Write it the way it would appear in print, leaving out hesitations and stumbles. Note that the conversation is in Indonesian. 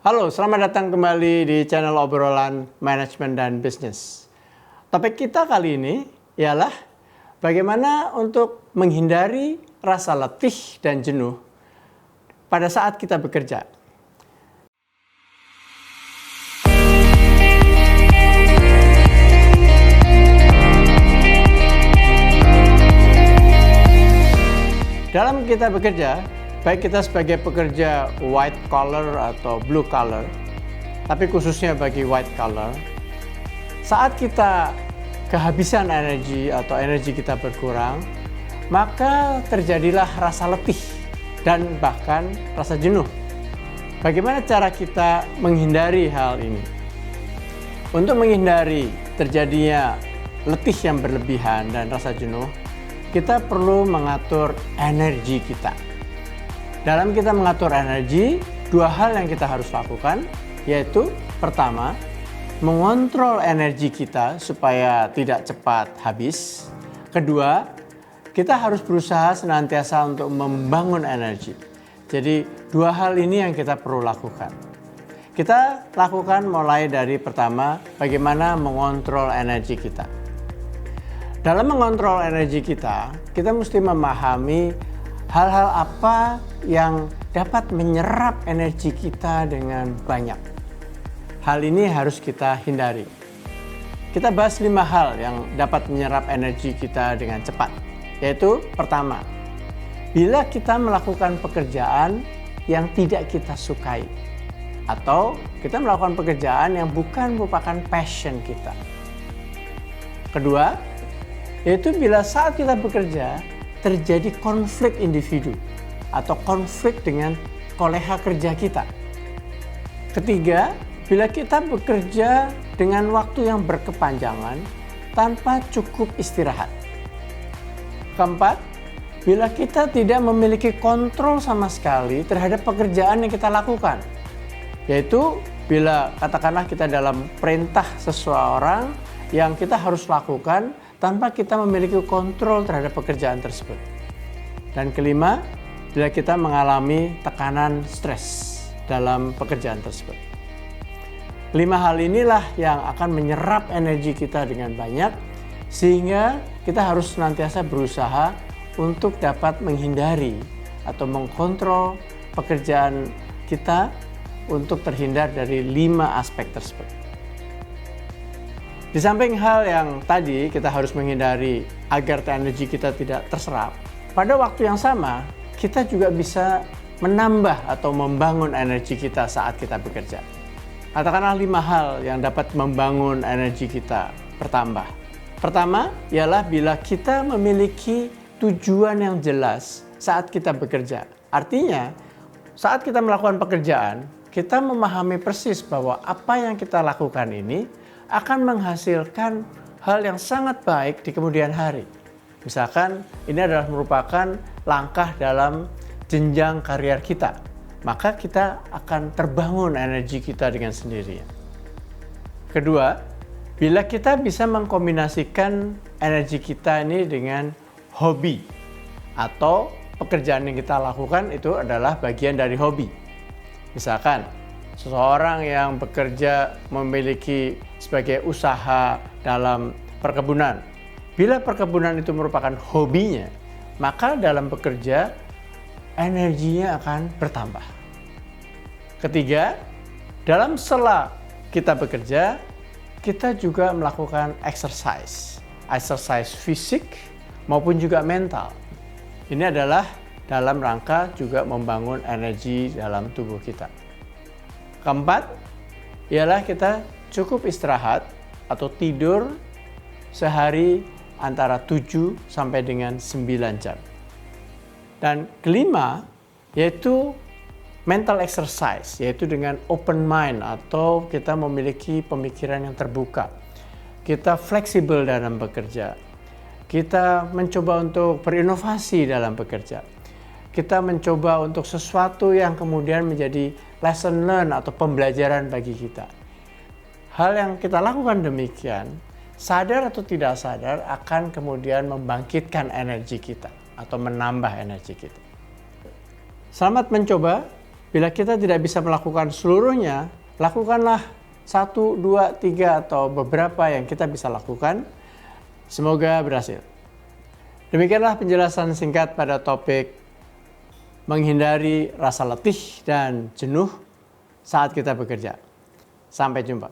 Halo, selamat datang kembali di channel obrolan manajemen dan bisnis. Topik kita kali ini ialah bagaimana untuk menghindari rasa letih dan jenuh pada saat kita bekerja. Dalam kita bekerja, baik kita sebagai pekerja white collar atau blue collar, tapi khususnya bagi white collar, saat kita kehabisan energi atau energi kita berkurang, maka terjadilah rasa letih dan bahkan rasa jenuh. Bagaimana cara kita menghindari hal ini? Untuk menghindari terjadinya letih yang berlebihan dan rasa jenuh, kita perlu mengatur energi kita. Dalam kita mengatur energi, dua hal yang kita harus lakukan, yaitu pertama, mengontrol energi kita supaya tidak cepat habis. Kedua, kita harus berusaha senantiasa untuk membangun energi. Jadi, dua hal ini yang kita perlu lakukan. Kita lakukan mulai dari pertama, bagaimana mengontrol energi kita. Dalam mengontrol energi kita mesti memahami hal-hal apa yang dapat menyerap energi kita dengan banyak. Hal ini harus kita hindari. Kita bahas 5 hal yang dapat menyerap energi kita dengan cepat. Yaitu pertama, bila kita melakukan pekerjaan yang tidak kita sukai. Atau kita melakukan pekerjaan yang bukan merupakan passion kita. Kedua, yaitu bila saat kita bekerja terjadi konflik individu atau konflik dengan kolega kerja kita. Ketiga, bila kita bekerja dengan waktu yang berkepanjangan tanpa cukup istirahat. Keempat, bila kita tidak memiliki kontrol sama sekali terhadap pekerjaan yang kita lakukan. Yaitu bila katakanlah kita dalam perintah seseorang yang kita harus lakukan tanpa kita memiliki kontrol terhadap pekerjaan tersebut. Dan kelima, bila kita mengalami tekanan stres dalam pekerjaan tersebut. 5 hal inilah yang akan menyerap energi kita dengan banyak, sehingga kita harus senantiasa berusaha untuk dapat menghindari atau mengkontrol pekerjaan kita untuk terhindar dari 5 aspek tersebut. Di samping hal yang tadi kita harus menghindari agar energi kita tidak terserap, pada waktu yang sama kita juga bisa menambah atau membangun energi kita saat kita bekerja. Katakanlah 5 hal yang dapat membangun energi kita bertambah. Pertama ialah bila kita memiliki tujuan yang jelas saat kita bekerja. Artinya saat kita melakukan pekerjaan, kita memahami persis bahwa apa yang kita lakukan ini akan menghasilkan hal yang sangat baik di kemudian hari. Misalkan ini adalah merupakan langkah dalam jenjang karier kita, maka kita akan terbangun energi kita dengan sendirinya. Kedua, bila kita bisa mengkombinasikan energi kita ini dengan hobi atau pekerjaan yang kita lakukan itu adalah bagian dari hobi. Misalkan seseorang yang bekerja memiliki sebagai usaha dalam perkebunan. Bila perkebunan itu merupakan hobinya, maka dalam bekerja energinya akan bertambah. Ketiga, dalam sela kita bekerja, kita juga melakukan exercise fisik maupun juga mental. Ini adalah dalam rangka juga membangun energi dalam tubuh kita. Keempat, ialah kita cukup istirahat atau tidur sehari antara 7 sampai dengan 9 jam. Dan kelima, yaitu mental exercise, yaitu dengan open mind atau kita memiliki pemikiran yang terbuka. Kita fleksibel dalam bekerja. Kita mencoba untuk berinovasi dalam bekerja. Kita mencoba untuk sesuatu yang kemudian menjadi lesson learn atau pembelajaran bagi kita. Hal yang kita lakukan demikian, sadar atau tidak sadar akan kemudian membangkitkan energi kita atau menambah energi kita. Selamat mencoba Bila kita tidak bisa melakukan seluruhnya, lakukanlah 1, 2, 3 atau beberapa yang kita bisa lakukan. Semoga berhasil. Demikianlah penjelasan singkat pada topik menghindari rasa letih dan jenuh saat kita bekerja. Sampai jumpa.